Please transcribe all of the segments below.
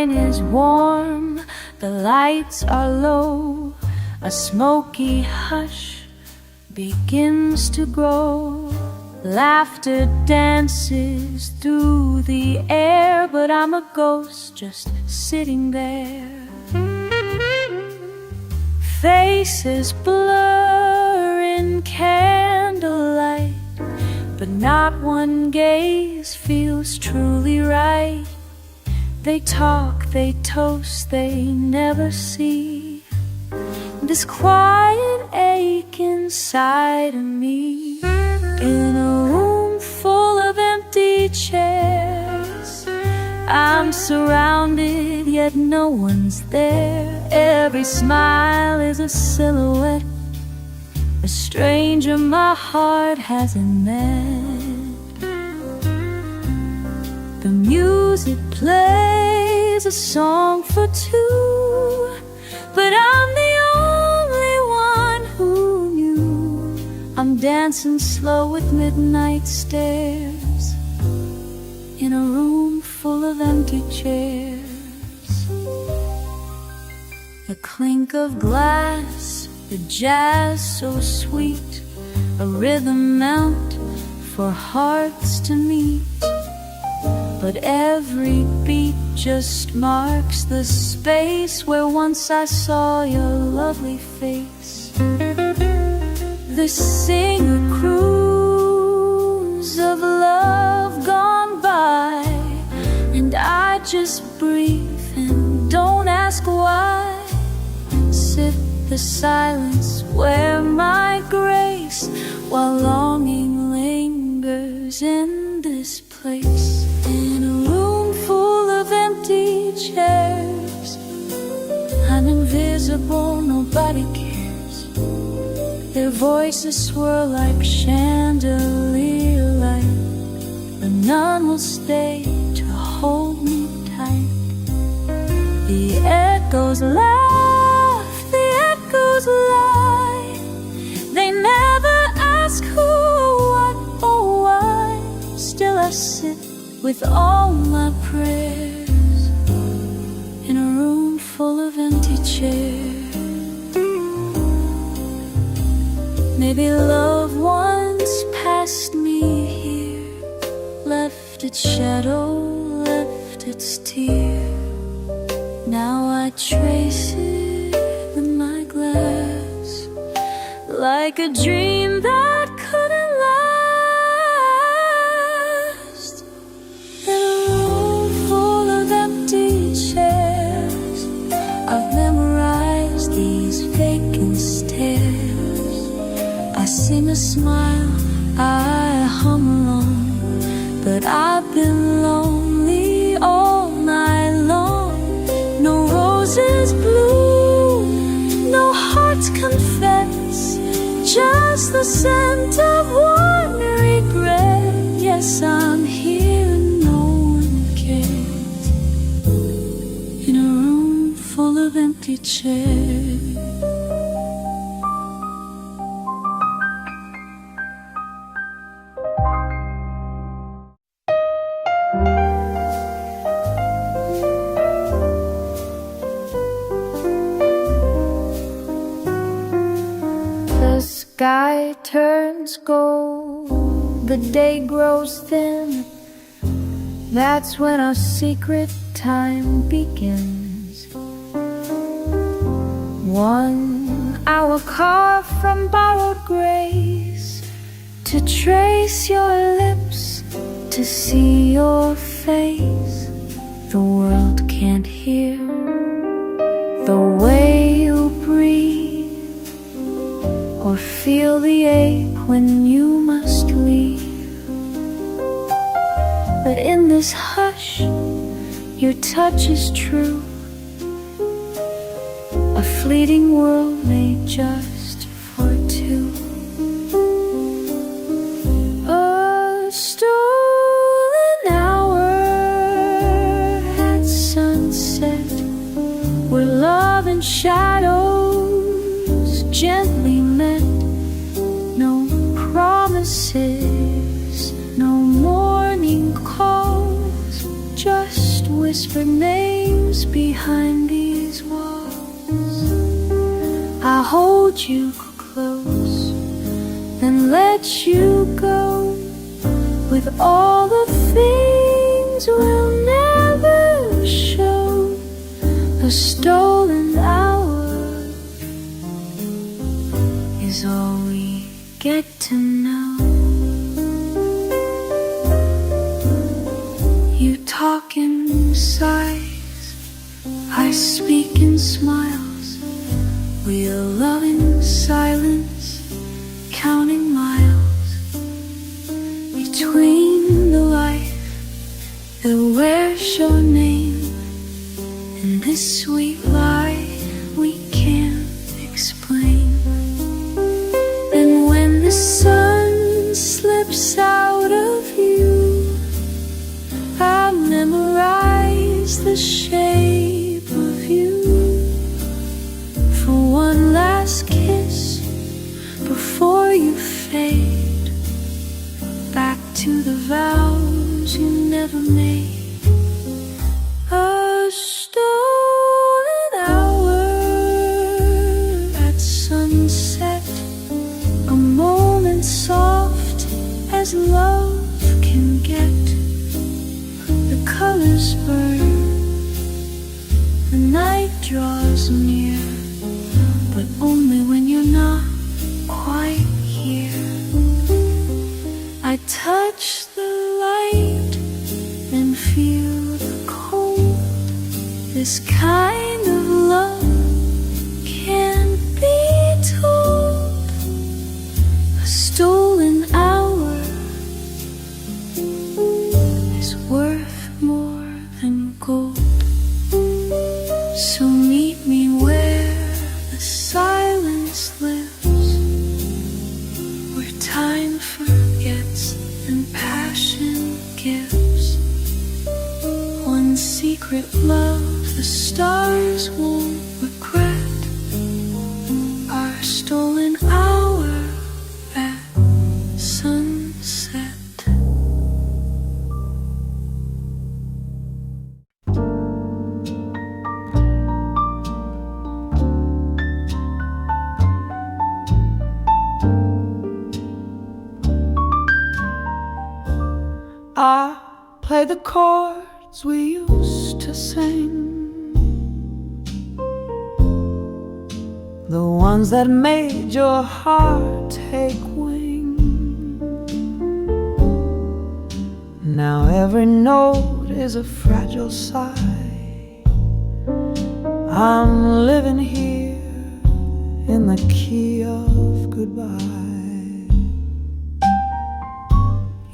night is warm, the lights are low, a smoky hush begins to grow. Laughter dances through the air, but I'm a ghost just sitting there. Faces blur in candlelight, but not one gaze feels truly right. They talk, they toast, they never see this quiet ache inside of me. In a room full of empty chairs, I'm surrounded, yet no one's there. Every smile is a silhouette, a stranger my heart hasn't met. The music plays a song for two, but I'm the only one who knew. I'm dancing slow with midnight stares in a room full of empty chairs. The clink of glass, the jazz so sweet, a rhythm meant for hearts to meet. But every beat just marks the space where once I saw your lovely face. The singer croons of love gone by, and I just breathe and don't ask why. Sip the silence, wear my grace, while longing lingers in this place. In a room full of empty chairs, I'm invisible, nobody cares. Their voices swirl like chandelier light, but none will stay to hold me tight. The echoes laugh, the echoes lie, they never ask who, what, or why. Still I sit with all my prayers in a room full of empty chairs. Maybe love once passed me here, left its shadow, left its tear. Now I trace it with my glass, like a dream that couldn't last. In a room full of empty chairs, I've memorized these vacant stares. I seem to smile, I hum along, but I've been lonely all night long. No roses bloom, no hearts confess, just the scent of one regret. Yes, I'm here and no one cares, in a room full of empty chairs. The sky turns gold, the day grows thin. That's when our secret time begins. 1 hour carved from borrowed grace, to trace your lips, to see your face. The world can't hear the way you breathe, or feel the ache when you must leave. But in this hush, your touch is true, a fleeting world made just for two. A stolen hour at sunset, where love and shadows gently met. No promises, no morning calls, just whispered names peace behind these walls. I hold you close, then let you go with all the things we'll never show. A stolen hour is all we get to know. You talk in sighs, I speak in smiles. We'll love in silence, counting miles between the life that wears your name and this sweet lie we can't explain. And when the sun slips out of you, I memorize the shape of you for one last kiss before you fade back to the vows you never made. A stolen hour at sunset, a moment soft as love can get. The colors burn, the night draws near, but only when you're not quite here. I touch the light and feel the cold. This kind of love can't be told. A stolen hour is worth more than gold. So meet me where the silence lives, where time forgets and passion gives. One secret love the stars won't regret, our stolen hour at sunset. I play the chords we used to sing, the ones that made your heart take wing. Now every note is a fragile sigh. I'm living here in the key of goodbye.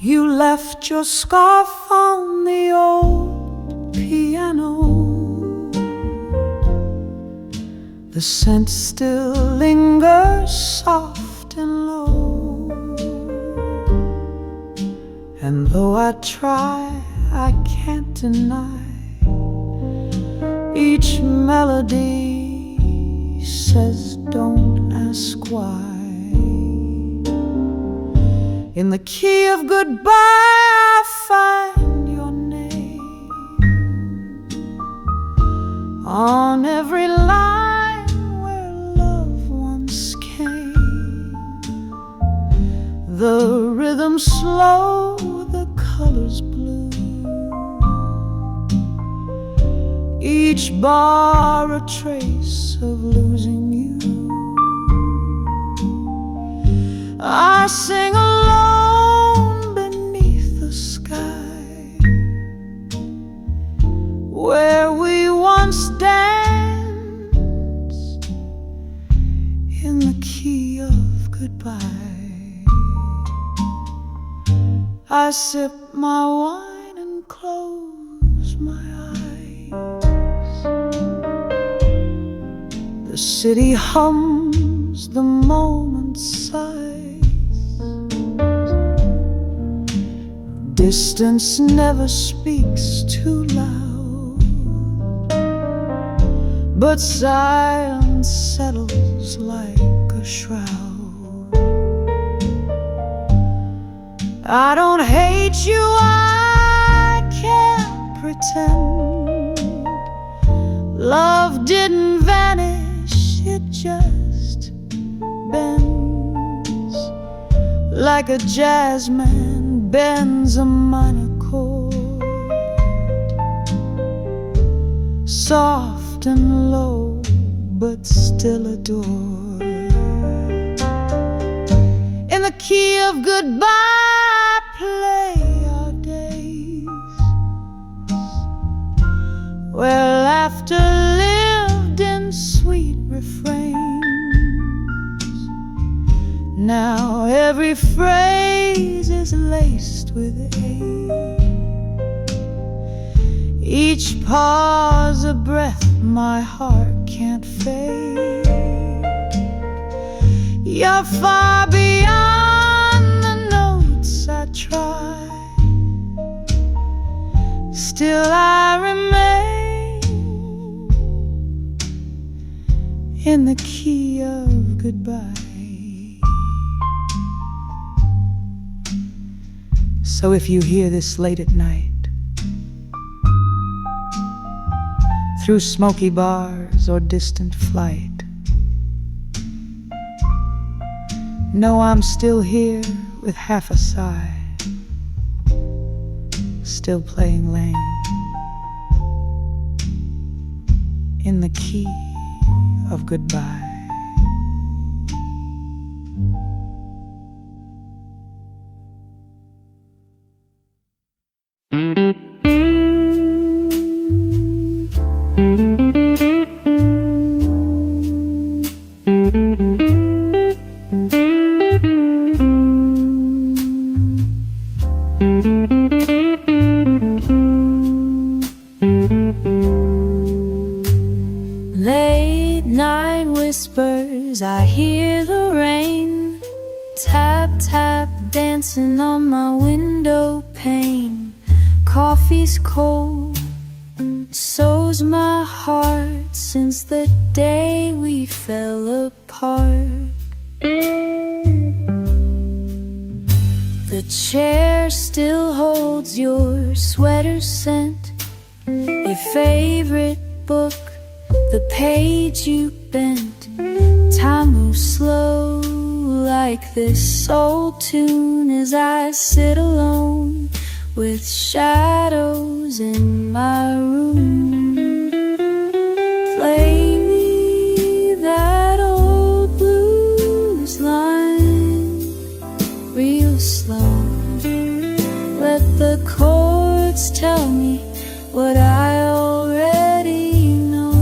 You left your scarf on the old piano. The scent still lingers soft and low. And though I try, I can't deny each melody says don't ask why. In the key of goodbye I find your name on every line where love once came. The rhythm slow, the colors blue, each bar a trace of losing you. I sing alone beneath the sky where we once danced in the key of goodbye. I sip my wine and close my eyes. The city hums, the moment sighs. Distance never speaks too loud, but silence settles like a shroud. I don't hate you, I can't pretend. Love didn't vanish, it just bends like a jazz man bends a minor chord, soft and low but still adored. In the key of goodbye play our days, where laughter lived in sweet refrains. Now every phrase is laced with ache, each pause a breath my heart can't fake. You're far beyond the notes I try, still I remain in the key of goodbye. So if you hear this late at night, through smoky bars or distant flight, know I'm still here with half a sigh, still playing lame in the key of goodbye. Late night whispers, I hear the rain tap, tap, dancing on my window pane. Coffee's cold, so's my heart, since the day we fell apart. The chair still holds your sweater scent, your favorite book, the page you bent. Time moves slow like this old tune as I sit alone with shadows in my room. Play me that old blues line real slow. Let the chords tell me what I already know.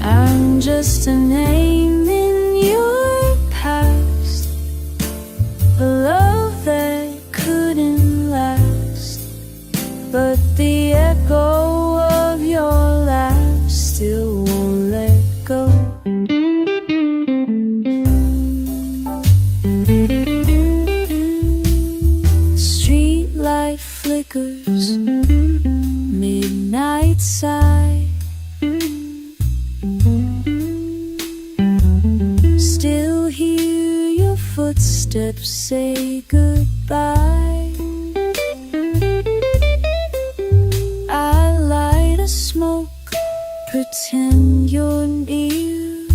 I'm just a name in your past, a love that couldn't last, but the echo of your laugh still won't let go. Street light flickers, midnight sigh, still hear your footsteps say goodbye. I light a smoke, pretend you're near,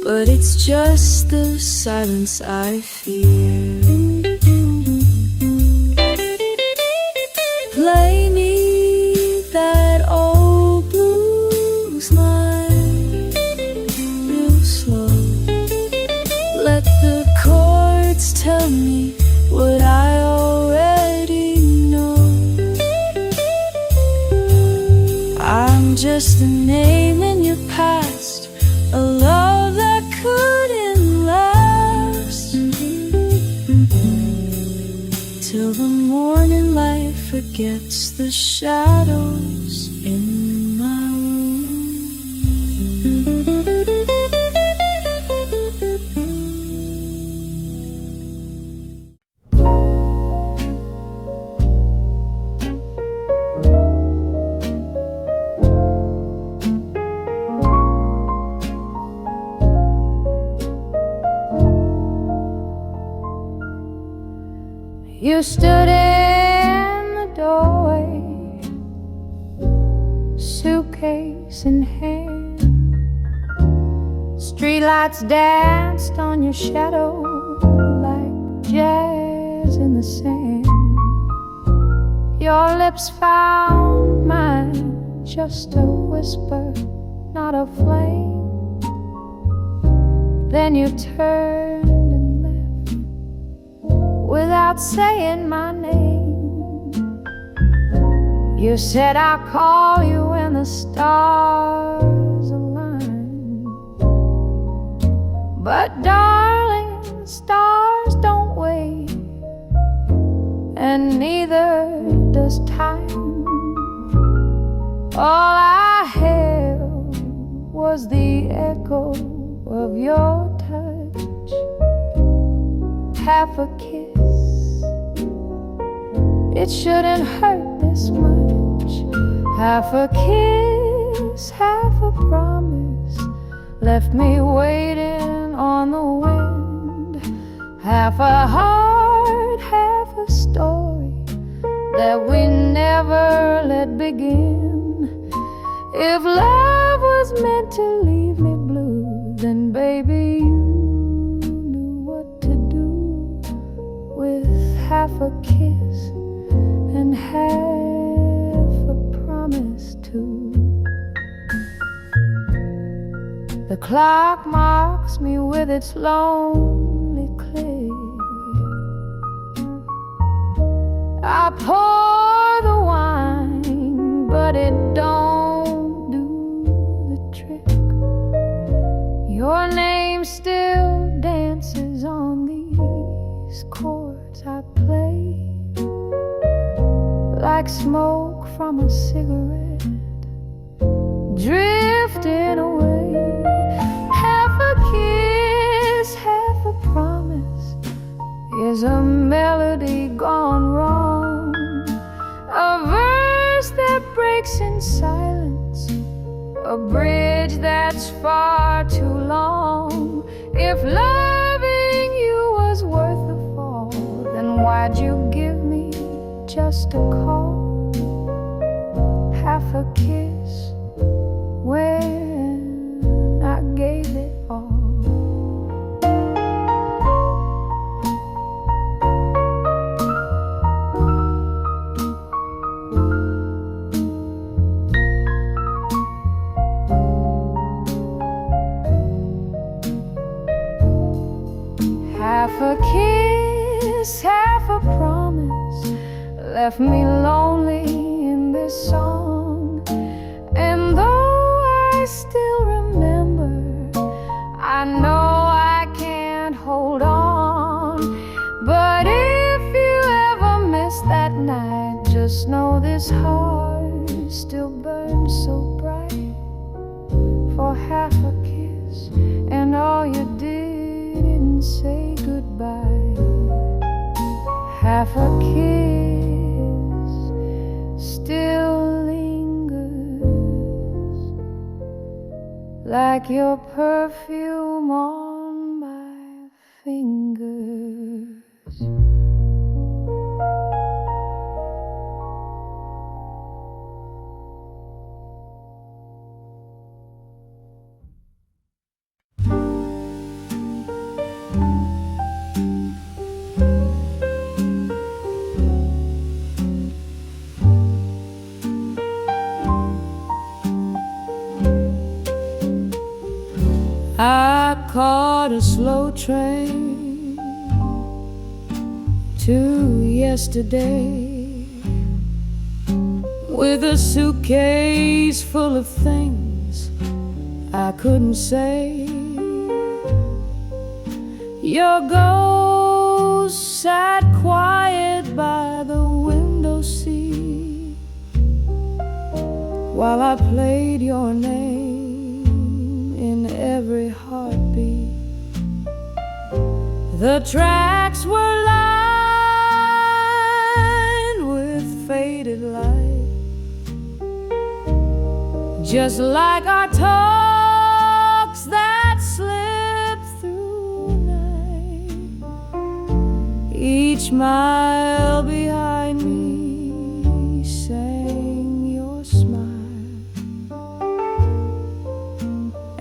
but it's just the silence I fear. Play me that old blues line real slow. Let the chords tell me what I already know. I'm just a name in your past, a love that couldn't last, till the morning light forgets the shadows in my room. You stood in suitcase in hand. Streetlights danced on your shadow like jazz in the sand. Your lips found mine, just a whisper, not a flame. Then you turned and left without saying my name. You said I'll call you when the stars align. But darling, stars don't wait, and neither does time. All I held was the echo of your touch. Half a kiss, it shouldn't hurt this much. Half a kiss, half a promise, left me waiting on the wind. Half a heart, half a story that we never let begin. If love was meant to leave me blue, then baby you knew what to do with half a kiss and half a promise too. The clock marks me with its lonely click. I pour the wine, but it don't do the trick. Your name still dances on these chords I play, like smoke from a cigarette drifting away. Half a kiss, half a promise is a melody gone wrong, a verse that breaks in silence, a bridge that's far too long. If loving you was worth a fall, then why'd you give me just a call? Half a kiss when I gave it all. Half a kiss, half a promise, left me lonely in this song. And though I still remember, I know I can't hold on. But if you ever miss that night, just know this heart still burns so bright for half a kiss, and all you didn't say goodbye. Half a kiss still lingers like your perfume on my fingers. I caught a slow train to yesterday with a suitcase full of things I couldn't say. Your ghost sat quiet by the window seat while I played your name in every heartbeat. The tracks were lined with faded light, just like our talks that slip through night. Each mile behind me sang your smile,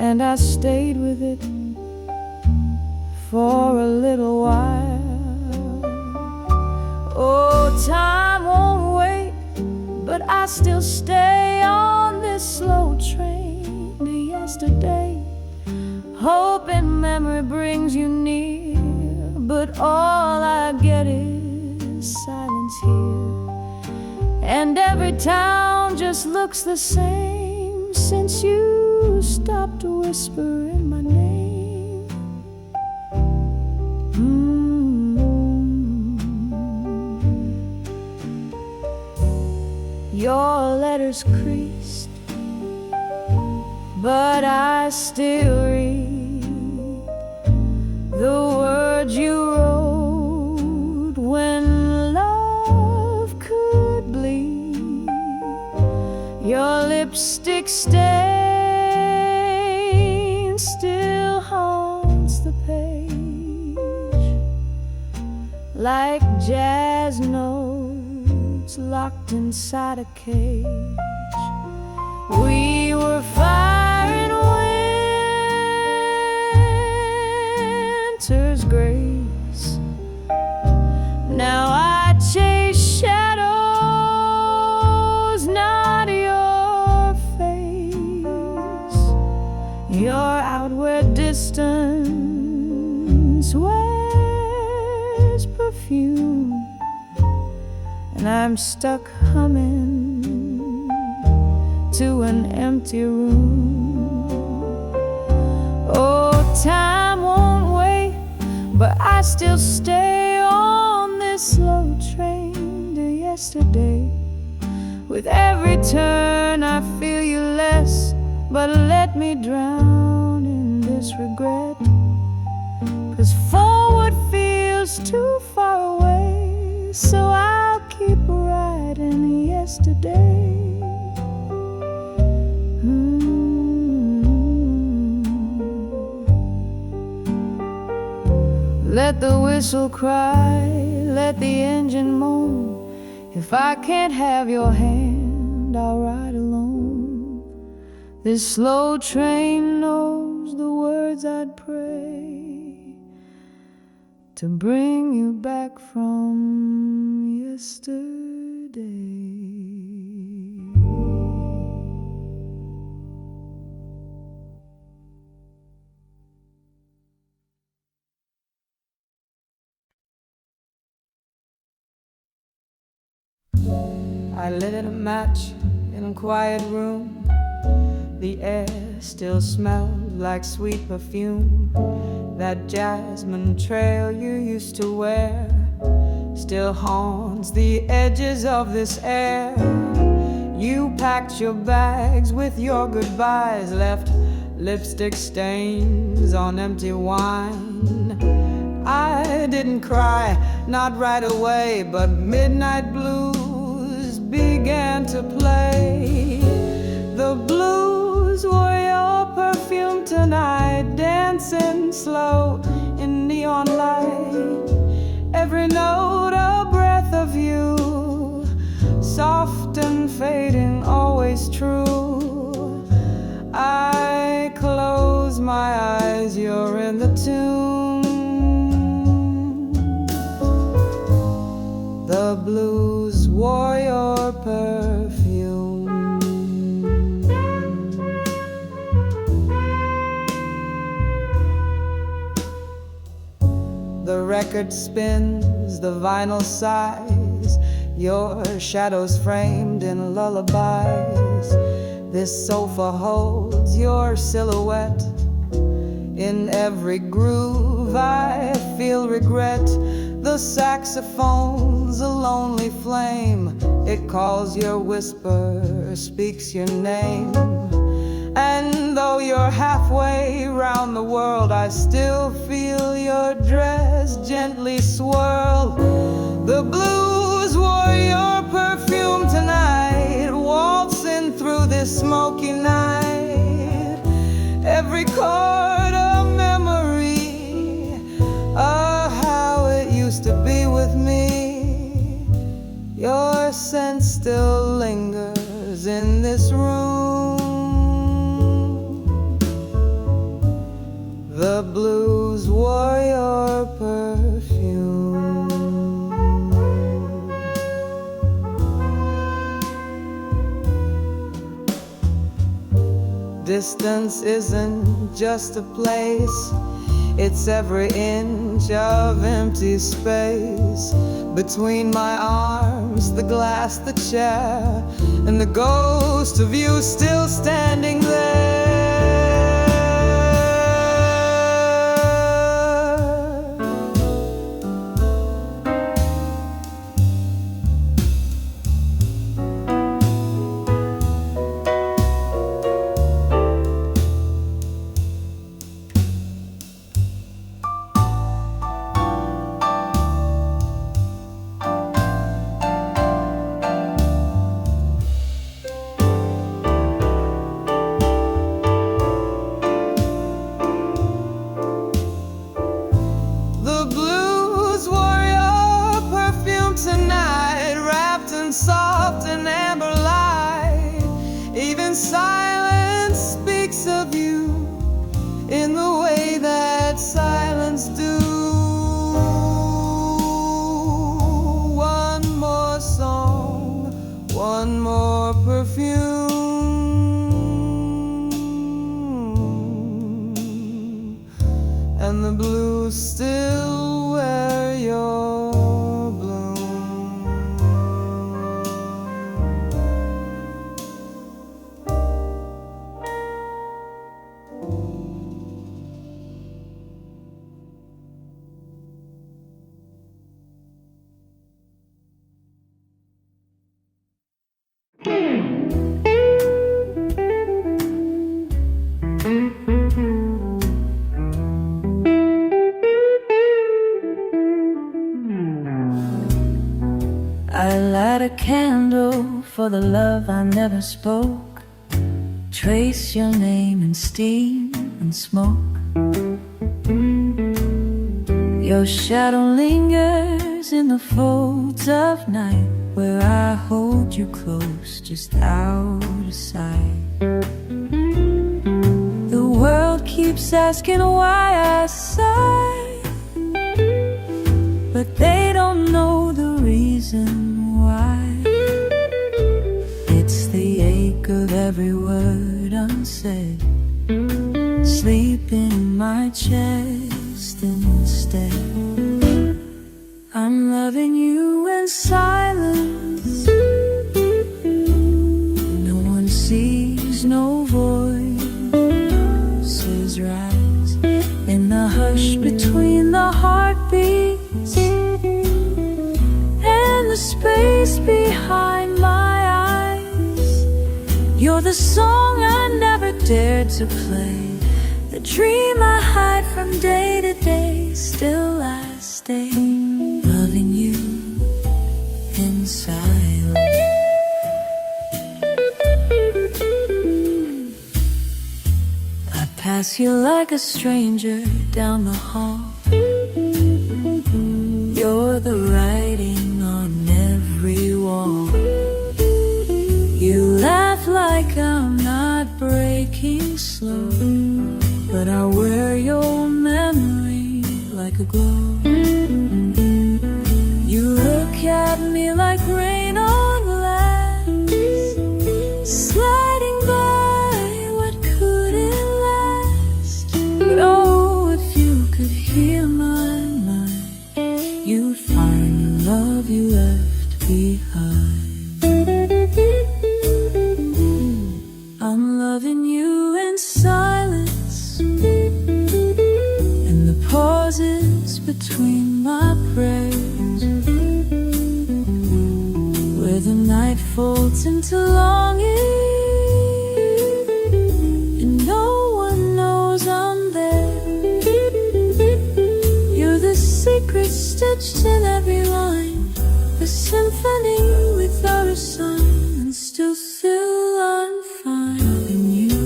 and I stayed with it for a little while. Oh, time won't wait, but I still stay on this slow train to yesterday, hoping memory brings you near, but all I get is silence here. And every town just looks the same since you stopped whispering my name. Your letters creased, but I still read the words you wrote when love could bleed. Your lipstick stain still haunts the page, like jazz notes locked inside a cage. We were fire in winter's grace. Now I chase shadows, not your face. Your outward distance wears perfume, and I'm stuck humming to an empty room. Oh, time won't wait, but I still stay on this slow train to yesterday. With every turn I feel you less, but let me drown in this regret, 'cause forward feels too far away, so I'll keep riding yesterday. Let the whistle cry, let the engine moan. If I can't have your hand, I'll ride alone. This slow train knows the words I'd pray to bring you back from yesterday. I lit a match in a quiet room. The air still smelled like sweet perfume. That jasmine trail you used to wear still haunts the edges of this air. You packed your bags with your goodbyes, left lipstick stains on empty wine. I didn't cry, not right away, but midnight blues began to play. The blues were your perfume tonight, dancing slow in neon light. Every note a breath of you, soft and fading, always true. I close my eyes, you're in the tune. The blues wore your perfume. The record spins, the vinyl sighs, your shadows framed in lullabies. This sofa holds your silhouette. In every groove I feel regret. The saxophone's a lonely flame. It calls your whisper, speaks your name. And though you're halfway round the world, I still feel your dress gently swirl. The blues wore your perfume tonight, waltzing through this smoky night. Every chord a memory of how it used to be with me. Your scent still lingers in this room. Distance isn't just a place, it's every inch of empty space between my arms, the glass, the chair, and the ghost of you still standing there. Soft and amber light, even silence speaks of you in the way that silence do. One more song, one more perfume, and the blues still wear your I light a candle for the love I never spoke. Trace your name in steam and smoke. Your shadow lingers in the folds of night, where I hold you close, just out of sight. The world keeps asking why I sigh, but they don't know the reason why. It's the ache of every word unsaid, sleeping in my chest instead. I'm loving you in silence. No one sees, no voices rise in the hush between the heartbeats and the space behind my eyes. You're the song I never dared to play, the dream I hide from day to day. Still I stay, loving you in silence. I pass you like a stranger down the hall. You're the writing on every wall. You laugh like I'm not breaking slow, but I wear your memory like a glow. You look at me like rain on glass, sliding by what couldn't last. But oh, if you could hear my mind, you'd find the love you left behind. I'm loving you in silence, in the pauses between my prayers, where the night folds into longing and no one knows I'm there. You're the secret stitched in every line, the symphony without a sign, and still I'm fine. Loving you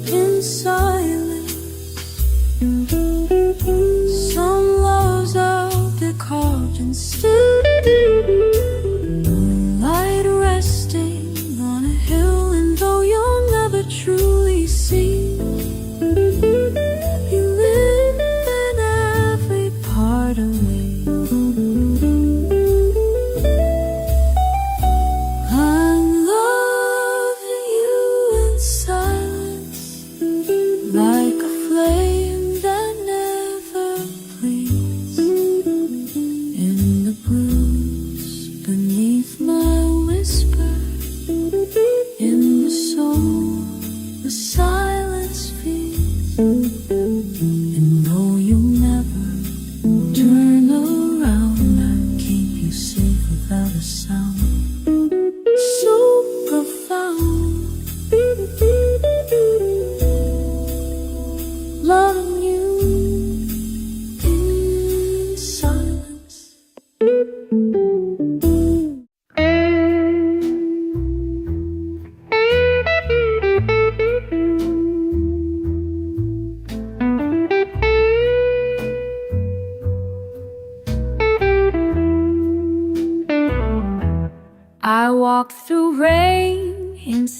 in silence. Some loves out their carved and still. Moonlight resting on a hill, and though you'll never truly see, you live in every part of me. I'm loving you in silence.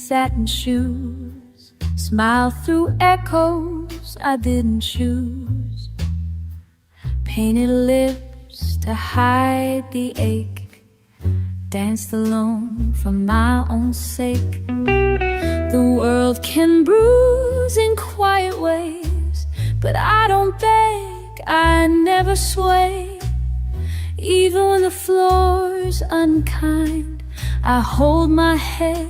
satin shoes, smile through echoes I didn't choose, painted lips to hide the ache, danced alone for my own sake. The world can bruise in quiet ways, but I don't beg, I never sway. Even when the floor's unkind, I hold my head,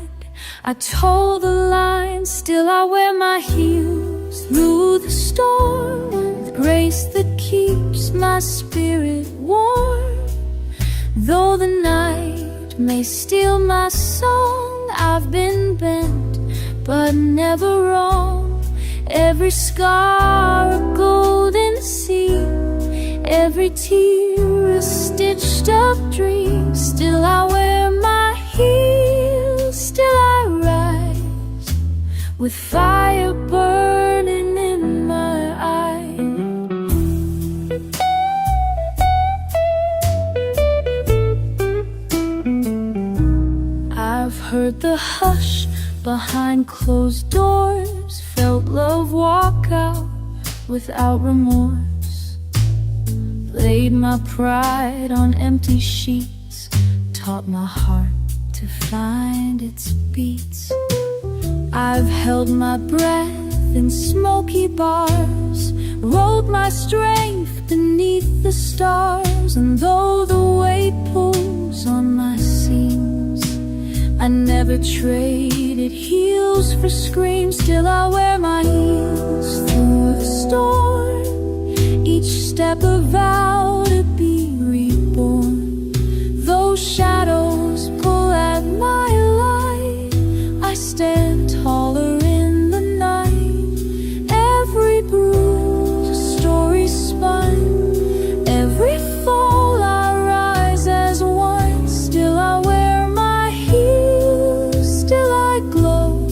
I toe the line. Still I wear my heels through the storm, with grace that keeps my spirit warm. Though the night may steal my song, I've been bent, but never wrong. Every scar a golden seam, every tear a stitched up dream. Still I wear my heels, still I rise, with fire burning in my eyes. I've heard the hush behind closed doors, felt love walk out without remorse, laid my pride on empty sheets, taught my heart to find its beats. I've held my breath in smoky bars, wrote my strength beneath the stars. And though the weight pulls on my seams, I never traded heels for screams. Still I wear my heels through the storm, each step a vow to be reborn. Though shadows pull at my light, I stand taller in the night. Every bruise a story spun, every fall I rise as one. Still I wear my heels, still I glow,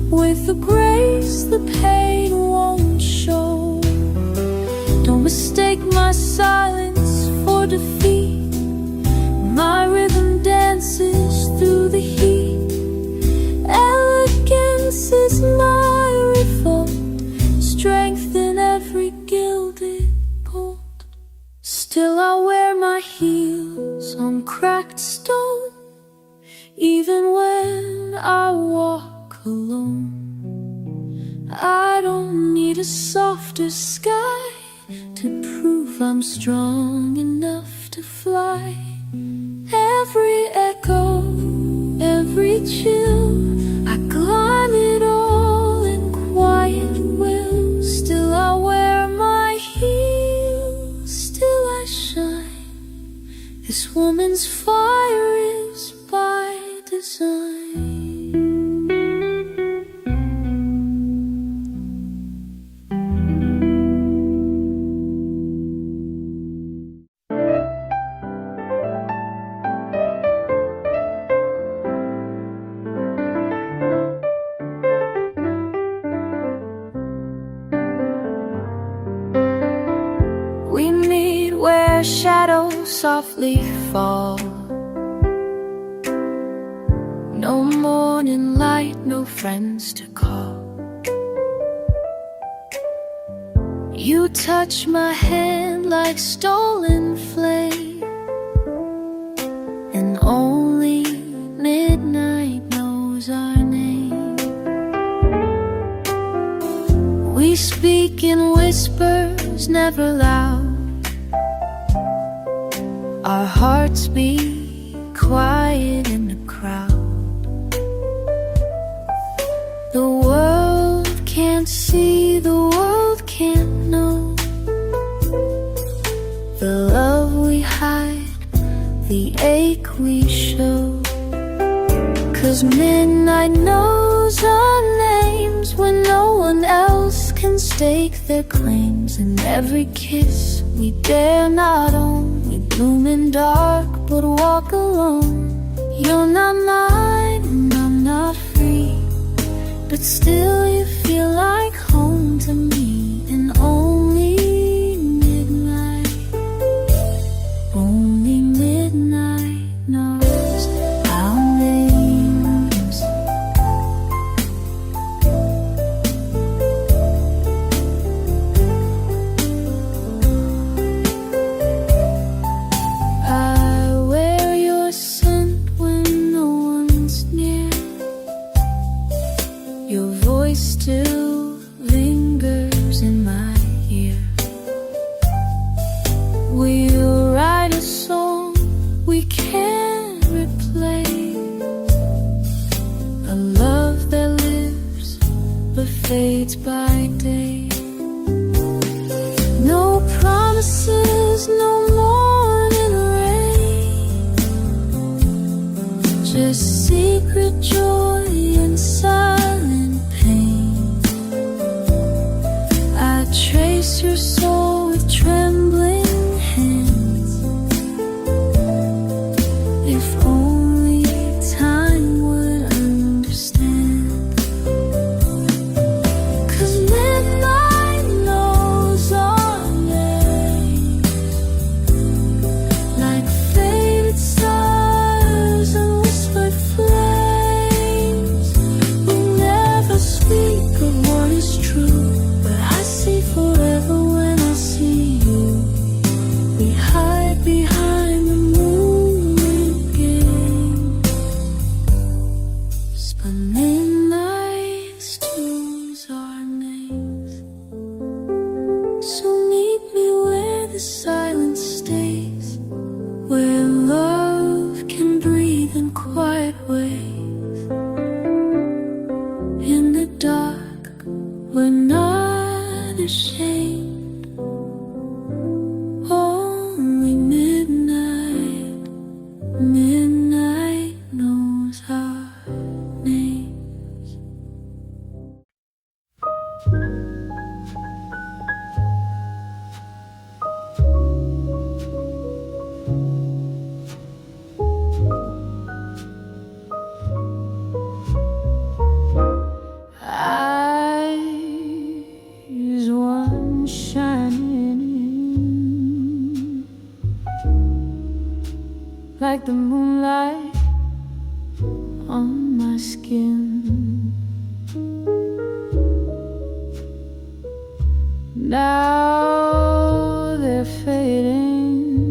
with the grace the pain won't show. Don't mistake my silence for defeat, my rhythm dances through the heat. Elegance is my revolt, strength in every gilded bolt. Still I wear my heels on cracked stone, even when I walk alone. I don't need a softer sky to prove I'm strong enough to fly. Every echo, every chill, I climb it all in quiet will. Still I wear my heels, still I shine. This woman's fire is by design. We meet where shadows softly fall. No morning light, no friends to call. You touch my hand like stolen flame, and only midnight knows our name. We speak in whispers, never loud. Our hearts beat quiet in the crowd. The world can't see, the world can't know the love we hide, the ache we show. 'Cause midnight knows our names when no one else can stake their claims. And every kiss we dare not own, we bloom in dark but walk alone. You're not mine and I'm not free, but still you feel like home to me. And only midnight knows our names. Your voice still lingers in my ear. We'll write a song we can't replay, a love that lives but fades by day. No promises, no morning rain, just secret joy and silent pain. I trace your soul with trembling hands. If only time would understand. 'Cause midnight knows our names, like faded stars and whispered flames. We never speak of what is true, but I see forever when I see you. We hide behind the moonlit games, but midnight steals our names. So meet me where the silence stays, where love can breathe in quiet ways. In the dark, we're not ashamed. Only midnight, midnight knows our names. Eyes, one shining like the moonlight on my skin. Now they're fading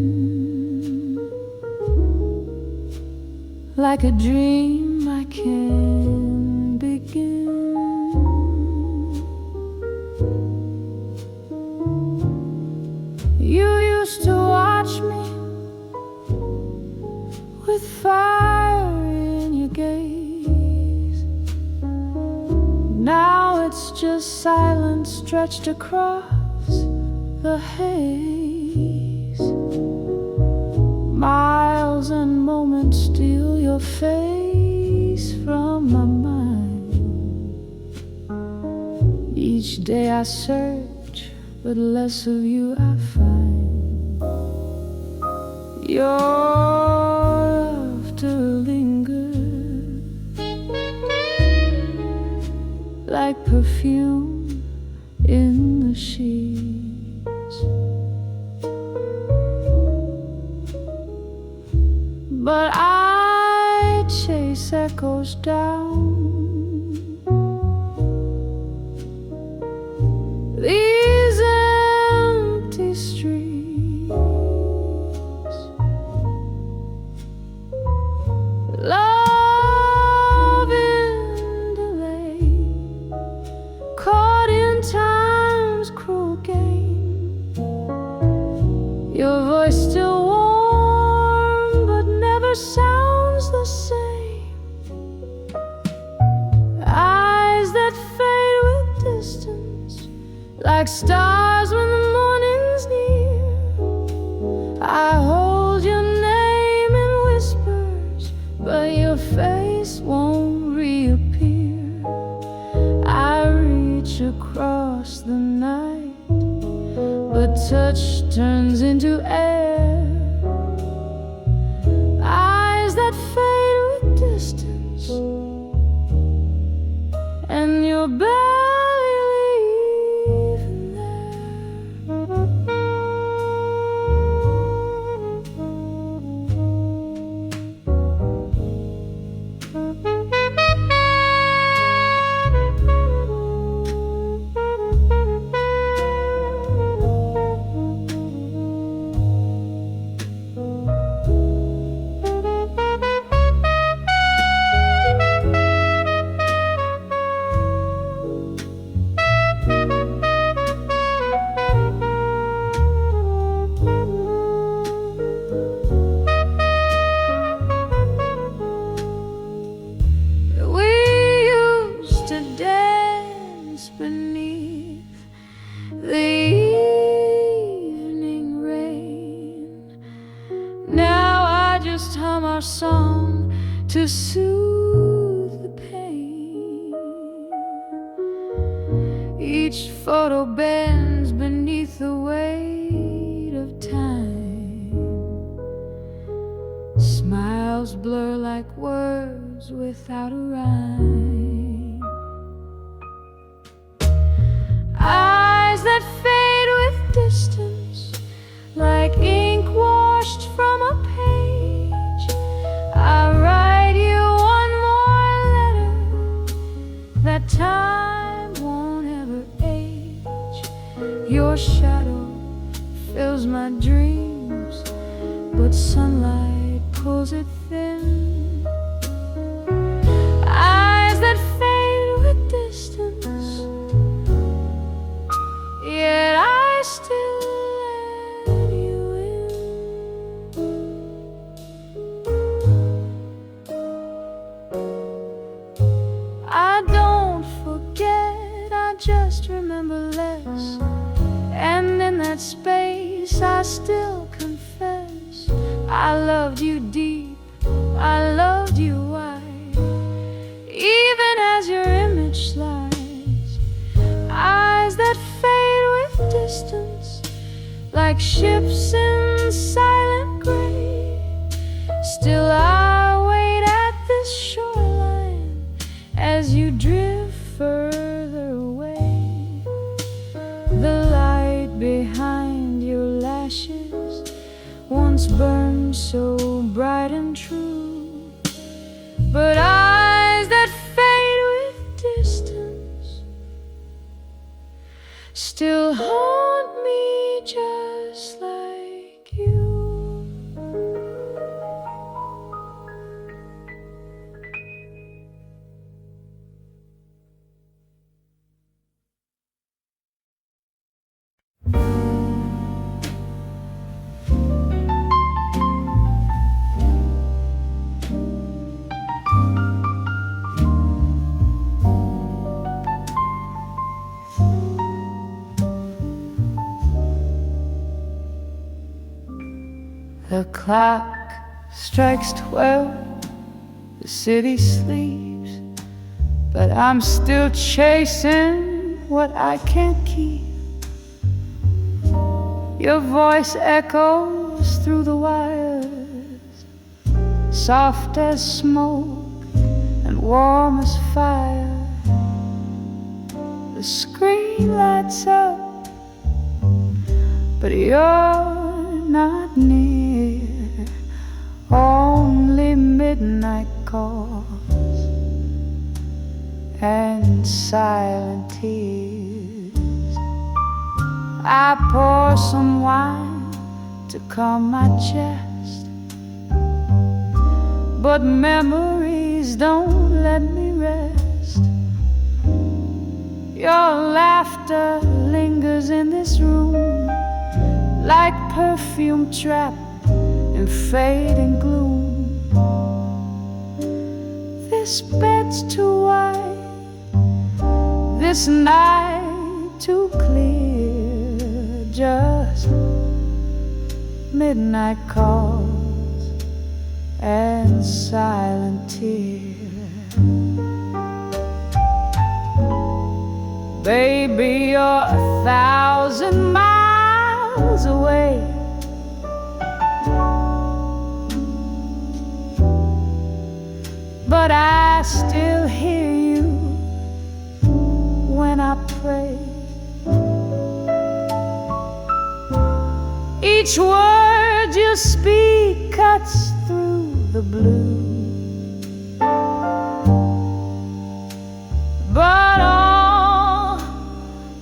like a dream I can't begin. You used to watch me with fire in your gaze. Now it's just silence stretched across the haze. Miles and moments steal your face from my mind. Each day I search, but less of you I find. Your laughter lingers like perfume in the sheets, but I chase echoes down these empty streets. Love in delay, caught in time's cruel game. Your voice still warm, but never sounds the same. Eyes that fade with distance, like stars when the morning's near. I hold your name in whispers, but your face won't reappear. I reach across the night, but touch turns into air. Eyes that fade with distance, and you're barely leaving there. to soothe the pain. Each photo bends beneath the weight of time. Smiles blur like words without a rhyme. Eyes that fade with distance, like ink washed from a page. I write you one more letter that time won't ever age. Your shadow fills my dreams, but sunlight pulls it thin. Eyes that fade with distance, yet I still let you in. I don't forget, I just remember less. And in that space I still confess, I loved you deep, I loved you wide. Even as your image slides, eyes that fade with distance, like ships in silent gray. Still I wait at this shoreline as you drift further away. The light behind your lashes once burned so bright and true, but eyes that fade with distance still haunt me just like you. The clock strikes 12, the city sleeps, but I'm still chasing what I can't keep. Your voice echoes through the wires, soft as smoke and warm as fire. The screen lights up, but you're not near. Only midnight calls and silent tears. I pour some wine to calm my chest, but memories don't let me rest. Your laughter lingers in this room, like perfume trapped in fading gloom. This bed's too wide, this night too clear. Just midnight calls and silent tears. Baby, you're 1,000 miles away, but I still hear you when I pray. Each word you speak cuts through the blue, but all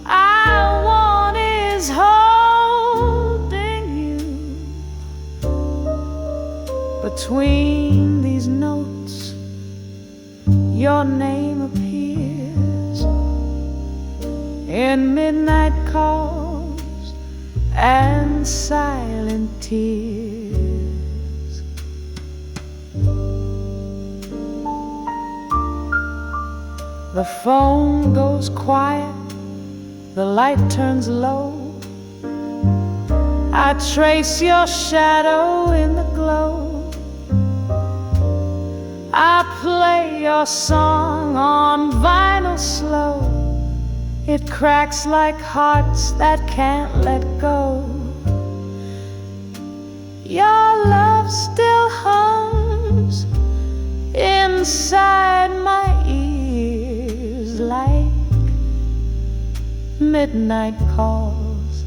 I want is holding you. Between these notes, your name appears in midnight calls and silent tears. The phone goes quiet, the light turns low. I trace your shadow in the glow. I play your song on vinyl slow. It cracks like hearts that can't let go. Your love still hums inside my ears like midnight calls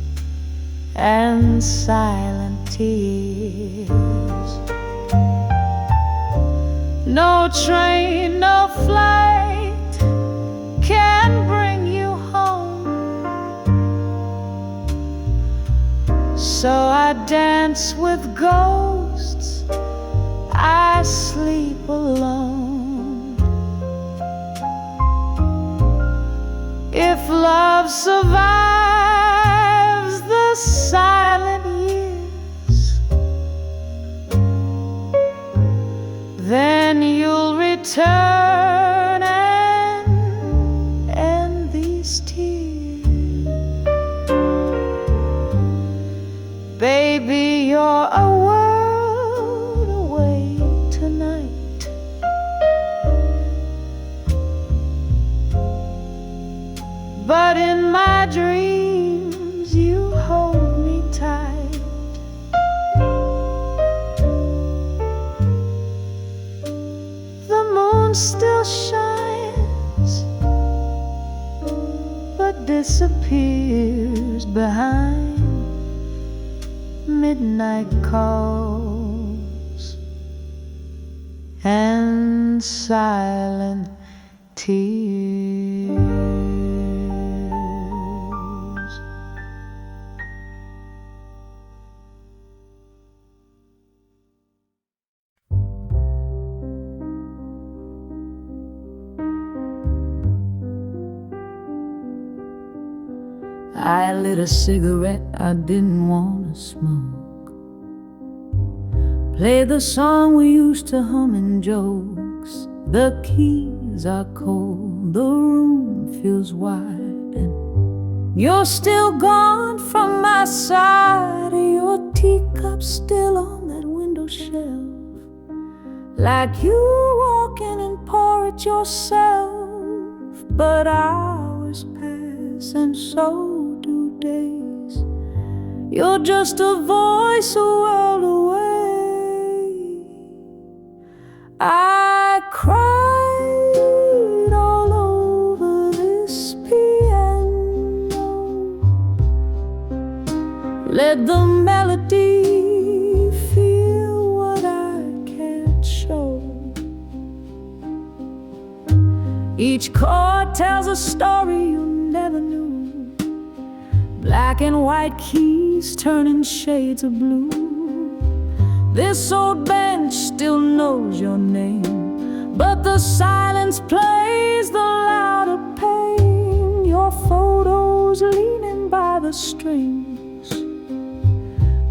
and silent tears. No train, no flight can bring you home, so I dance with ghosts, I sleep alone. If love survives the silent years, then you'll return and end these tears. Baby, you're a world away tonight, but in my dreams you hold me tight. The moon still shines, but disappears behind midnight calls and silent tears. I lit a cigarette I didn't want to smoke. Play the song we used to hum in jokes. The keys are cold, the room feels wide, and you're still gone from my side. Your teacup still on that window shelf, like you walk in and pour it yourself. But hours pass and so do days. You're just a voice a world away. I cried all over this piano. Let the melody feel what I can't show. Each chord tells a story you never knew. Black and white keys turning shades of blue. This old bench still knows your name, but the silence plays the louder pain. Your photos leaning by the strings,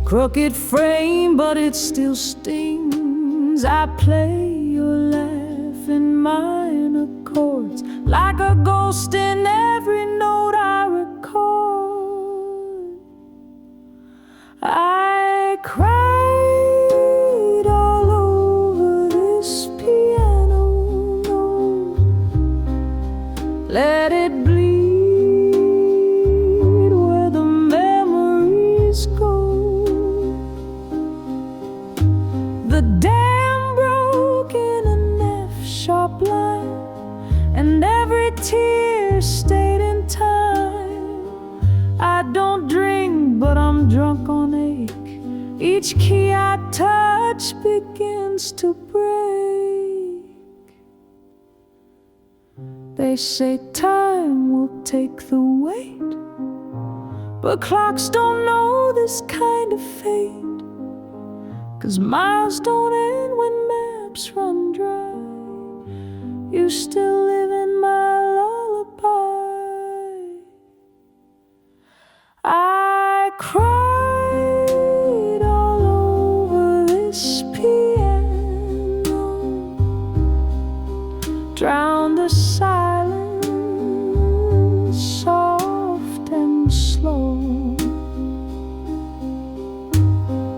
crooked frame, but it still stings. I play your laugh in minor chords, like a ghost in every note I record. I cried all over this piano note. Let it bleed where the memories go. The dam broke in an F-sharp line, and every tear stayed in time. I don't drink, but I'm drunk on ache. Each key I touch begins to break. They say time will take the weight, but clocks don't know this kind of fate. 'Cause miles don't end when maps run dry. You still live in my lullaby. I cried all over this piano, drowned the silence, soft and slow.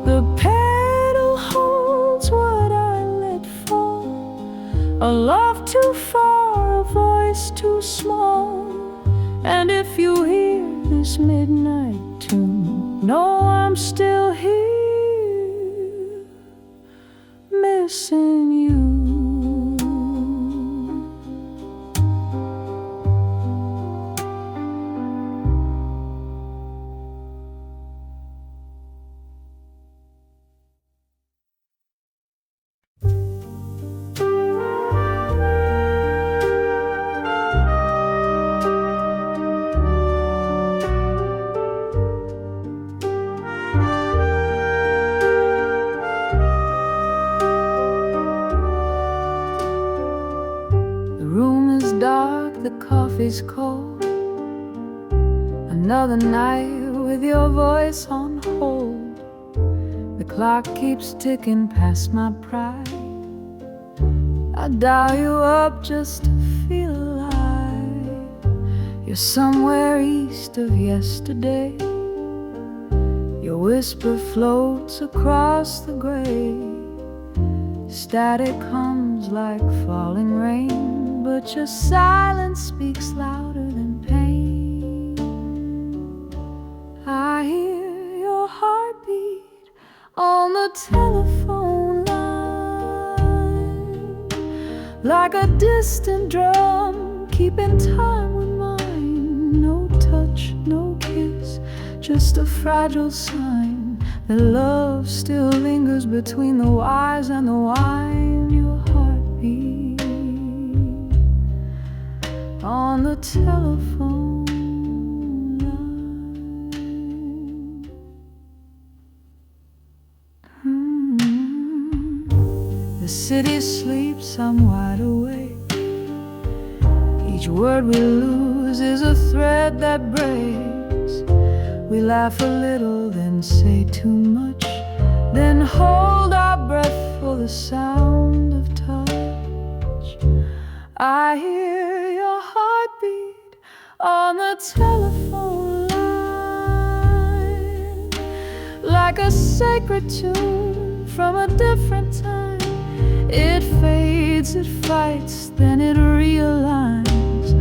The pedal holds what I let fall, is too small. And if you hear this midnight tune, know I'm still here, missing you. The coffee's cold. Another night with your voice on hold. The clock keeps ticking past my pride. I dial you up just to feel alive. You're somewhere east of yesterday. Your whisper floats across the gray. Static hums like falling rain, but your silence speaks louder than pain. I hear your heartbeat on the telephone line, like a distant drum keeping time with mine. No touch, no kiss, just a fragile sign that love still lingers between the wires and the wine. Your heartbeat on the telephone line. The city sleeps, I'm wide awake. Each word we lose is a thread that breaks. We laugh a little, then say too much, then hold our breath for the sound of touch. I hear your heartbeat on the telephone line, like a sacred tune from a different time. It fades, it fights, then it realigns.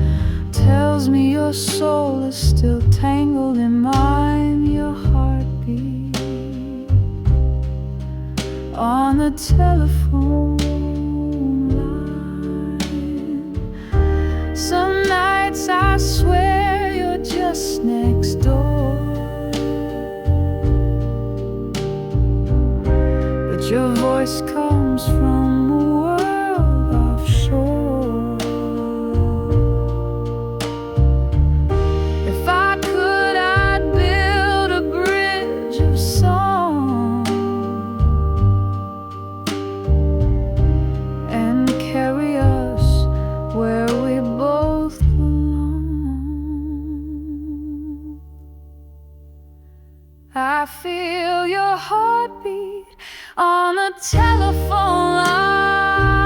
Tells me your soul is still tangled in mine. Your heartbeat on the telephone line. Some nights I swear you're just next door, but your voice comes from a world offshore. I feel your heartbeat on the telephone line,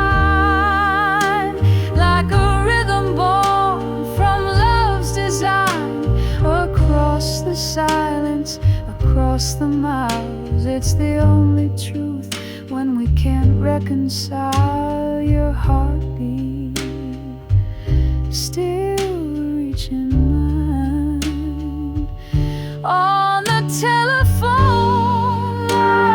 like a rhythm born from love's design. Across the silence, across the miles, it's the only truth when we can't reconcile. Your heartbeat still reaching mine on the telephone line.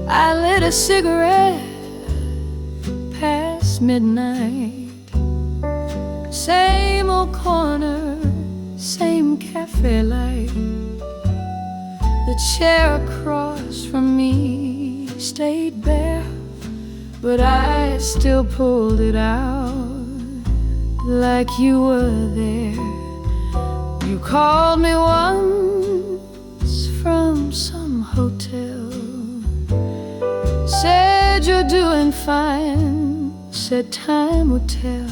I lit a cigarette past midnight. Same old corner, same cafe light. The chair across from me stayed bare, but I still pulled it out like you were there. You called me once from some hotel, said you're doing fine, said time would tell,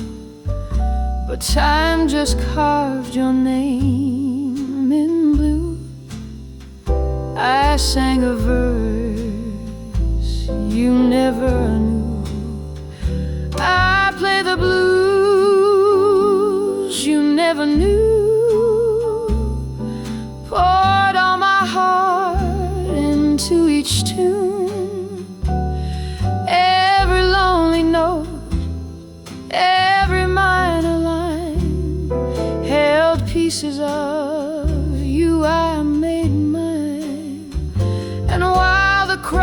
but time just carved your name in blue. I sang a verse you never knew. I played the blues you never knew. Poured all my heart into each tune. Every lonely note, every minor line held pieces of you I made mine. And while the crowd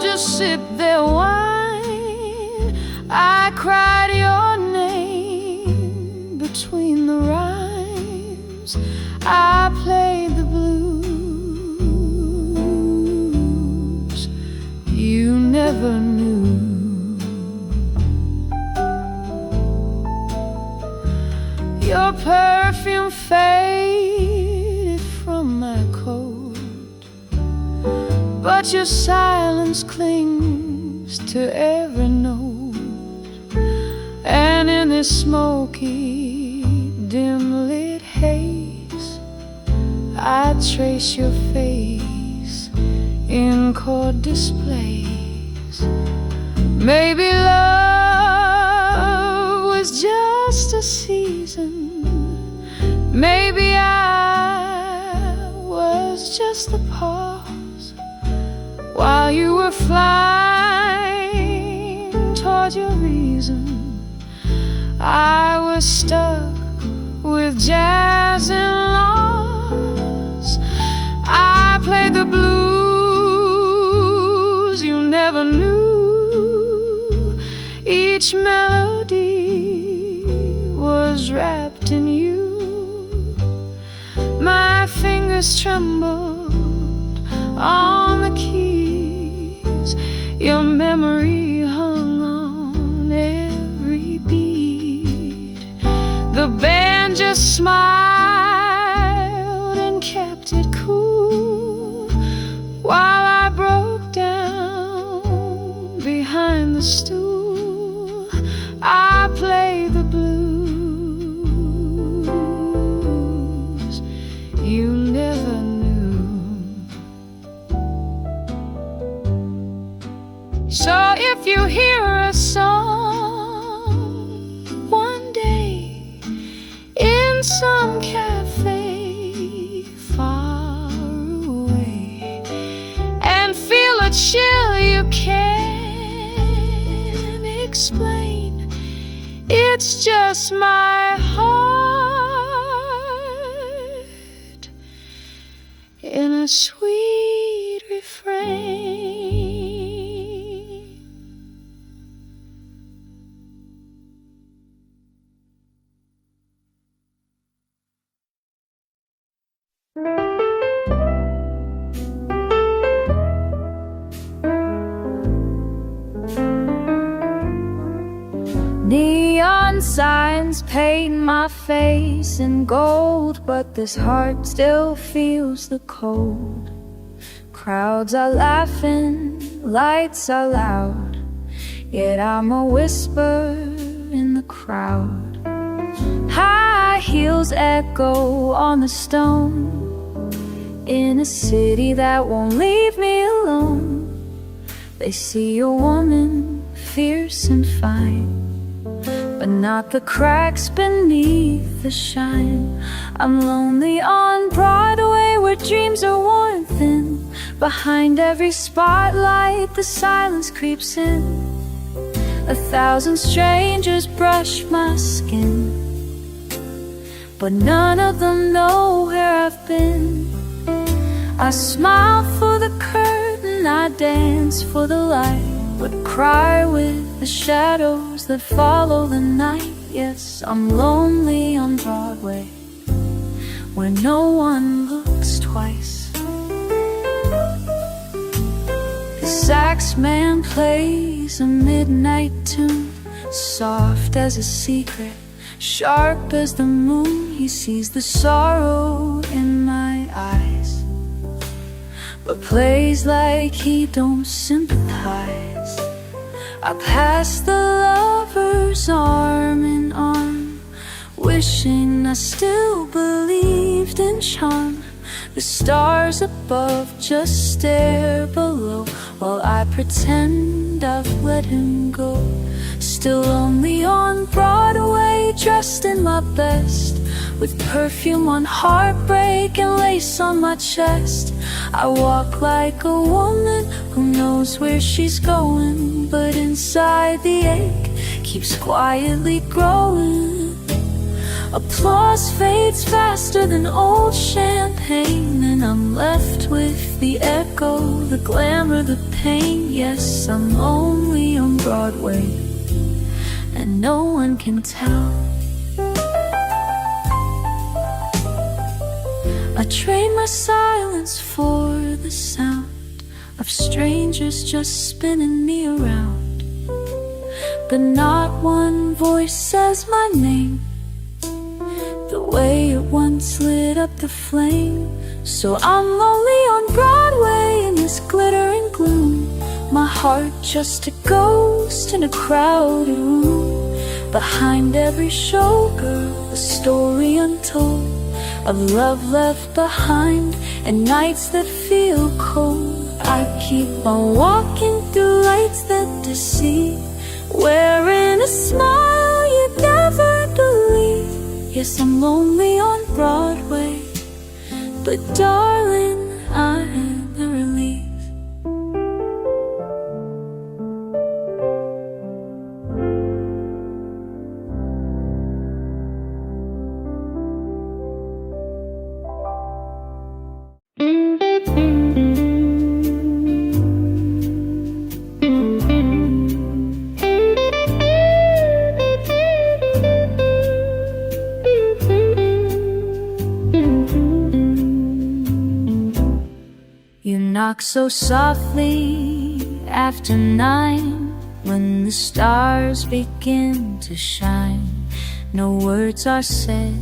just sipped their wine, I cried your name between the rhymes. I played the blues you never knew. Your perfume faded from my coat, but your silence clings to every note. And in this smoky, dim-lit haze, I trace your face in chord displays. Maybe love was just a season. Maybe I was just the pause while you were flying toward your reason. I was stuck with jazz and loss. I played the blues you never knew. Each melody was wrapped in you. My fingers trembled on the keys. Your memory hung on every beat. The band just smiled and kept it cool while I broke down behind the stool. I played the blues you never knew. So if you hear a song one day in some cafe far away and feel a chill you can't explain, it's just my heart in a sweet refrain. Neon signs paint my face in gold, but this heart still feels the cold. Crowds are laughing, lights are loud, yet I'm a whisper in the crowd. High heels echo on the stone in a city that won't leave me alone. They see a woman fierce and fine, but not the cracks beneath the shine. I'm lonely on Broadway where dreams are worn thin. Behind every spotlight the silence creeps in. 1,000 strangers brush my skin, but none of them know where I've been. I smile for the curtain, I dance for the light, but cry with the shadows that follow the night. Yes, I'm lonely on Broadway where no one looks twice. The sax man plays a midnight tune, soft as a secret, sharp as the moon. He sees the sorrow in my eyes, but plays like he don't sympathize. I passed the lovers arm in arm, wishing I still believed in charm. The stars above just stare below, while I pretend I've let him go. Still lonely on Broadway, dressed in my best, with perfume on heartbreak and lace on my chest. I walk like a woman who knows where she's going, but inside the ache keeps quietly growing. Applause fades faster than old champagne, and I'm left with the echo, the glamour, the pain. Yes, I'm only on Broadway, and no one can tell. I trade my silence for the sound of strangers just spinning me around, but not one voice says my name the way it once lit up the flame. So I'm lonely on Broadway in this glittering gloom, my heart just a ghost in a crowded room. Behind every showgirl, a story untold of love left behind and nights that feel cold. I keep on walking through lights that deceive, wearing a smile you'd never believe. Yes, I'm lonely on Broadway, but darling, I'm the relief. You knock so softly after 9, when the stars begin to shine. No words are said,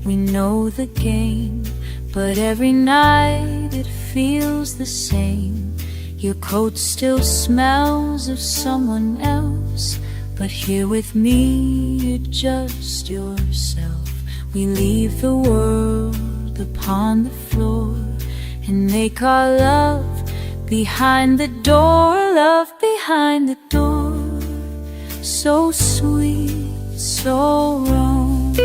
we know the game, but every night it feels the same. Your coat still smells of someone else, but here with me you're just yourself. We leave the world upon the floor and make our love behind the door, love behind the door. So sweet, so wrong,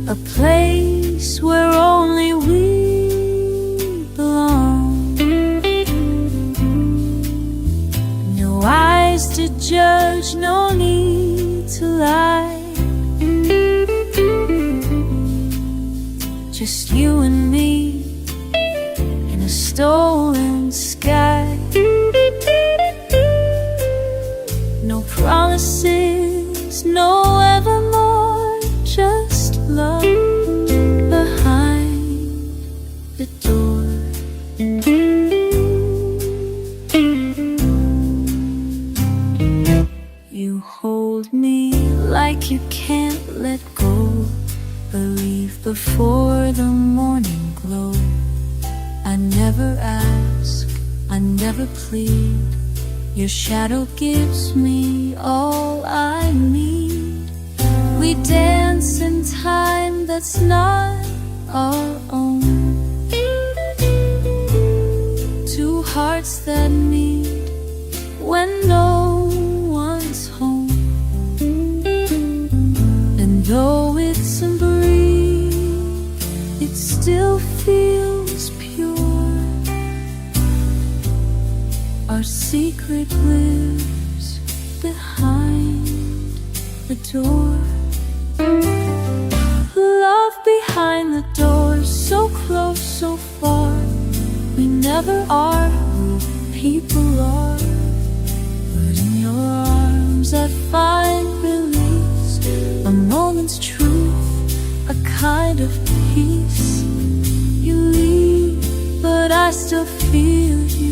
a place where only we belong. No eyes to judge, no need to lie, just you and me in a stolen sky. No promises, no evermore, just love behind the door. You hold me like you can't let go, believe before the morning glow. I never ask, I never plead, your shadow gives me all I need. We dance in time that's not our own, two hearts that meet when no one's home. And though it's a breeze, it still feels pure. Our secret lives behind the door. Love behind the door, so close, so far. We never are who people are, but in your arms I find release, a moment's truth, a kind of peace. You leave, but I still feel you.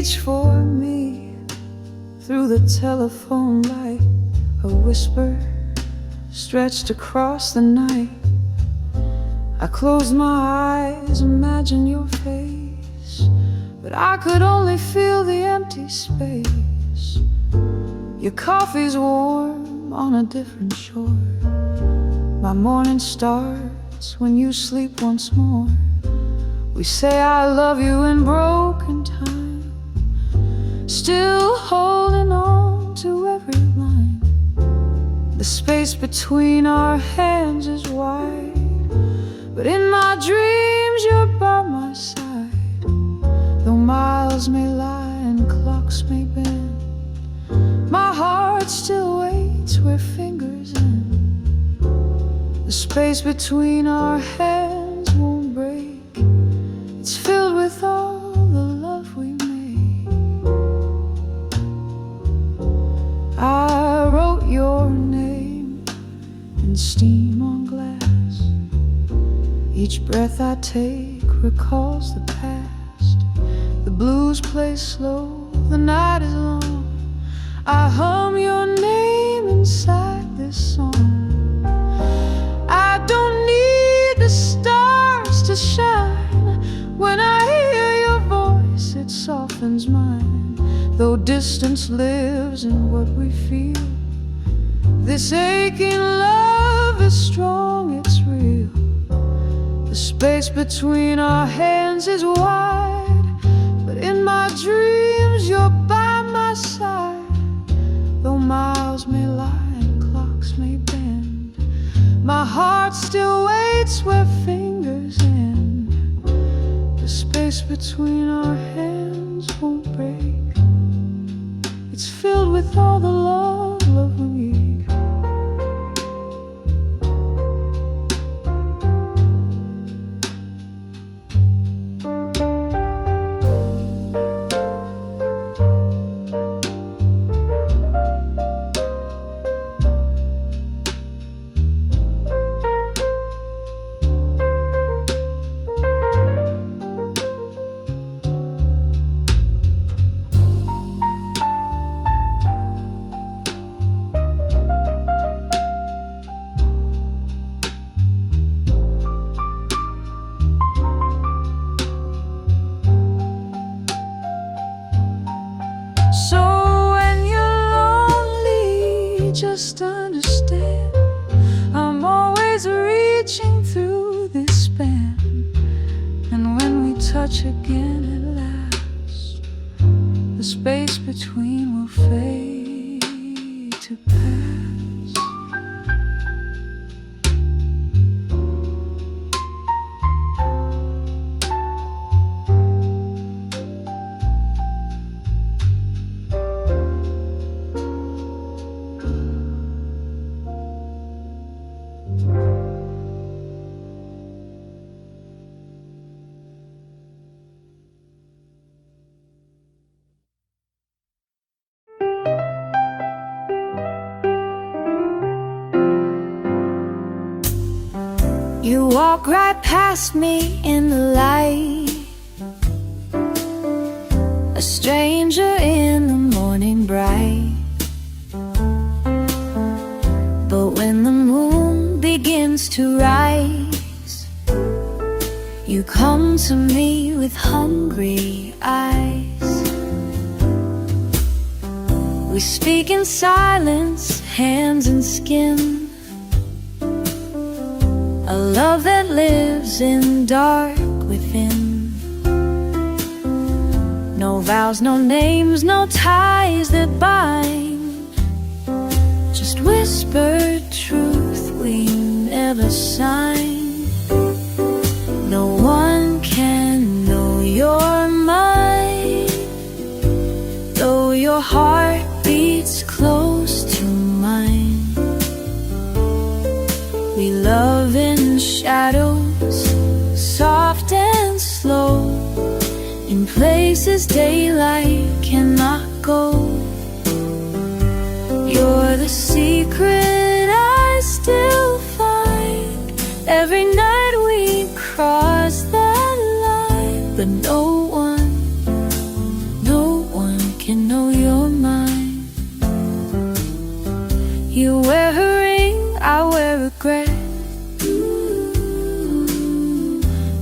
reach for me through the telephone light. A whisper stretched across the night. I closed my eyes, imagine your face, but I could only feel the empty space. Your coffee's warm on a different shore. My morning starts when you sleep once more. We say I love you in broken time, still holding on to every line. The space between our hands is wide, but in my dreams you're by my side. Though miles may lie and clocks may bend, my heart still waits where fingers end. The space between our hands won't break. It's filled with all the love we made. I wrote your name in steam on glass. Each breath I take recalls the past. The blues play slow, the night is long. I hum your name inside this song. I don't need the stars to shine. When I hear your voice, it softens mine. Though distance lives in what we feel, this aching love is strong, it's real. The space between our hands is wide, but in my dreams you're by my side. Though miles may lie and clocks may bend, my heart still waits where fingers end. The space between our hands won't break. It's filled with all the love we need. Just understand, I'm always reaching through this span. And when we touch again at last, the space between will fade to pass. You walk right past me in the light, a stranger in the morning bright. But when the moon begins to rise, you come to me with hungry eyes. We speak in silence, hands and skin, a love that lives in dark within. No vows, no names, no ties that bind, just whispered truth we never signed. No one can know your mind, though your heart beats close to mine. We love in shadows, soft and slow, in places daylight cannot go. You're the secret I still find every night we cross that line. But no one You wear a ring, I wear regret.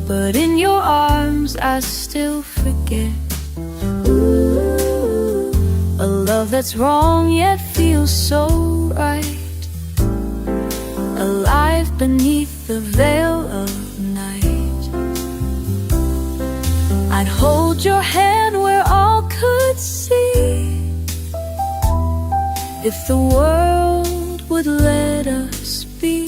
But in your arms I still forget. A love that's wrong yet feels so right. Alive beneath the veil of night. I'd hold your hand where all could see. If the world would let us be.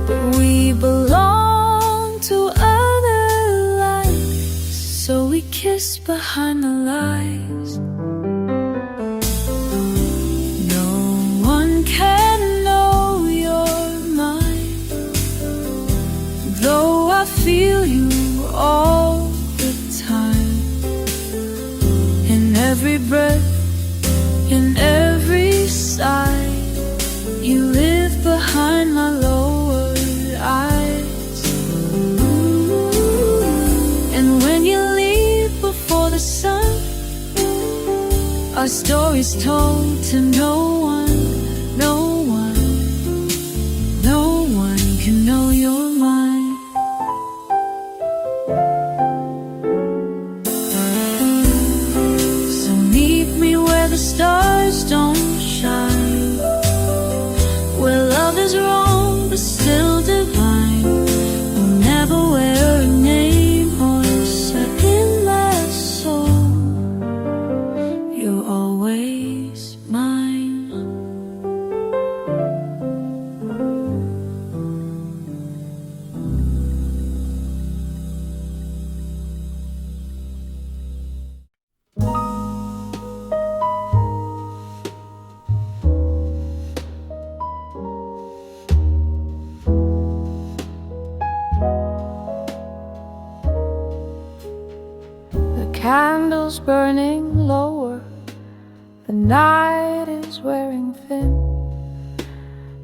But we belong to other lives, so we kiss behind the lies. No one can know you're mine, though I feel you all the time. In every breath, in every sigh, you live behind my lowered eyes. And when you leave before the sun, our story's told to no one, no one, no one can know you're mine. So meet me where the stars don't shine, where love is wrong but still divine. We'll never wear a name or set in my soul. You're always mine. Candles burning lower, the night is wearing thin.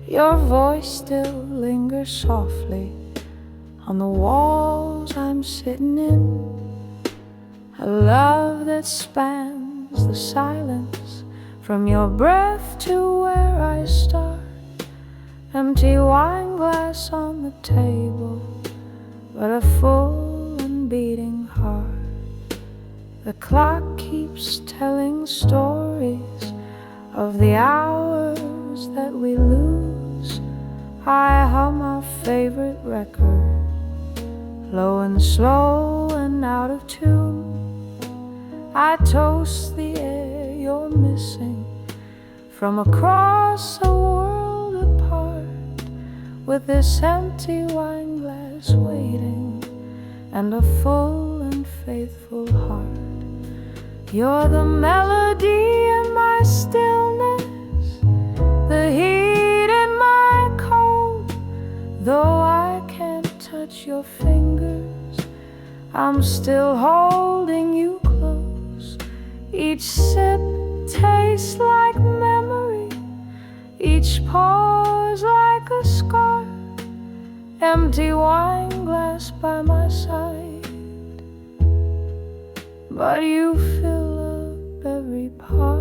Your voice still lingers softly on the walls I'm sitting in. A love that spans the silence, from your breath to where I start. Empty wine glass on the table, but a full and beating heart. The clock keeps telling stories of the hours that we lose. I hum our favorite record, low and slow and out of tune. I toast the air you're missing from across a world apart, with this empty wine glass waiting and a full and faithful heart. You're the melody in my stillness, the heat in my cold. Though I can't touch your fingers, I'm still holding you close. Each sip tastes like memory, each pause like a scar. Empty wine glass by my side, but you fill up every part.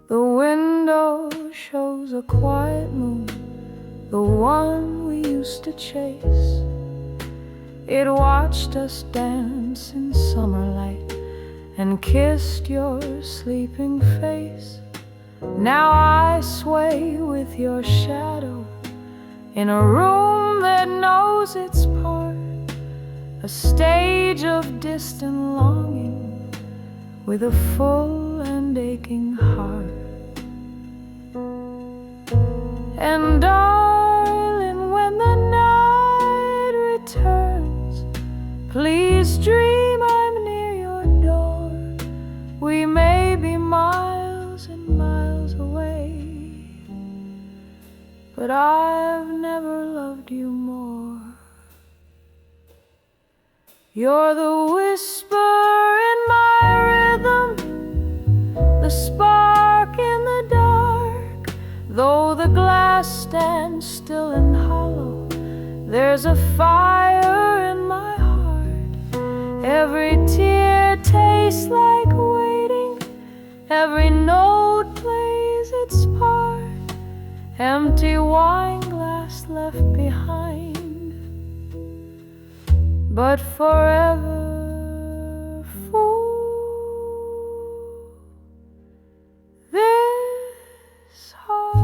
The window shows a quiet moon, the one we used to chase. It watched us dance in summer light and kissed your sleeping face. Now I sway with your shadow in a room that knows its part. A stage of distant longing with a full and aching heart. And darling, when the night returns, please dream I'm near your door. We may be miles and miles away, but I've never loved you more. You're the whisper in my rhythm, the spark in the dark. Though the glass stands still and hollow, there's a fire in my heart. Every tear tastes like waiting, Every note plays its part, empty wine glass left behind, but forever full this heart.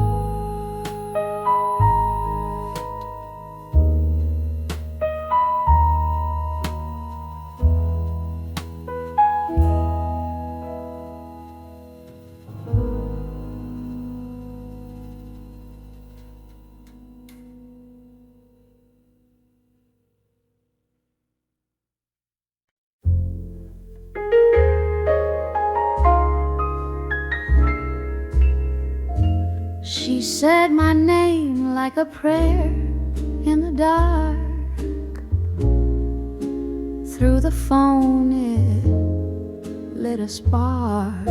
She said my name like a prayer in the dark. Through the phone it lit a spark.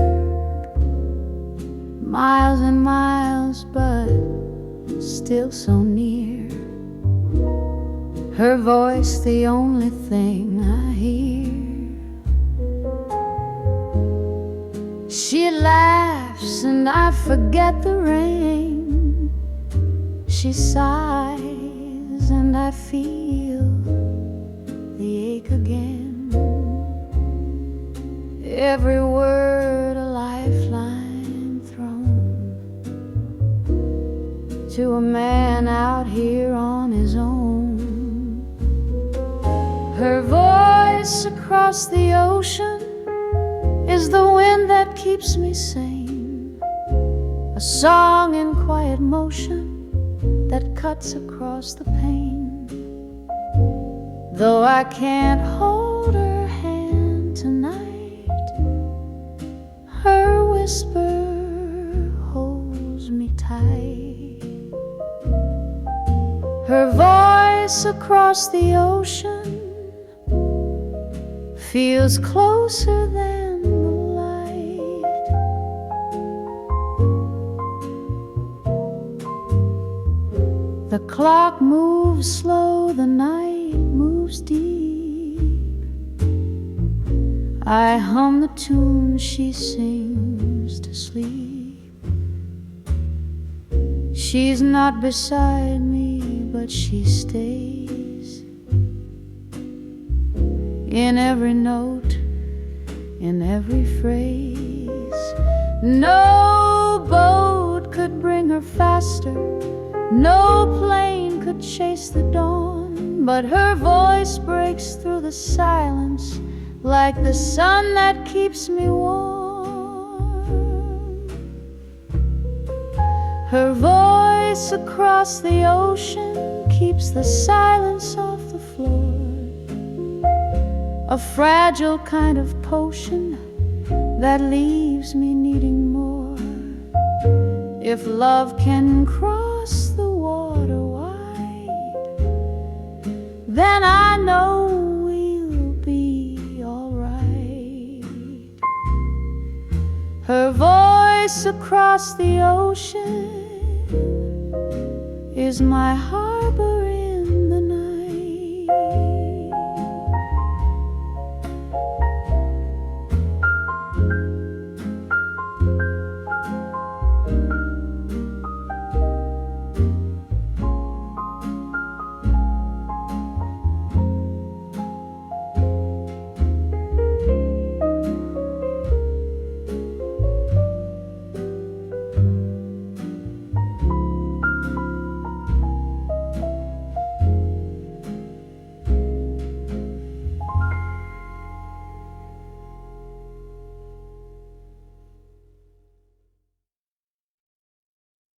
Miles and miles, but still so near. Her voice the only thing I hear. She laughs and I forget the rain. She sighs and I feel the ache again. Every word a lifeline thrown to a man out here on his own. Her voice across the ocean is the wind that keeps me sane, a song in quiet motion that cuts across the pain. Though I can't hold her hand tonight, her whisper holds me tight. Her voice across the ocean feels closer than the clock moves slow, the night moves deep. I hum the tune she sings to sleep. She's not beside me, but she stays in every note, in every phrase. No boat could bring her faster, no plane could chase the dawn, but her voice breaks through the silence like the sun that keeps me warm. Her voice across the ocean keeps the silence off the floor, a fragile kind of potion that leaves me needing more. If love can cross the water wide, then I know we'll be all right. Her voice across the ocean is my heart.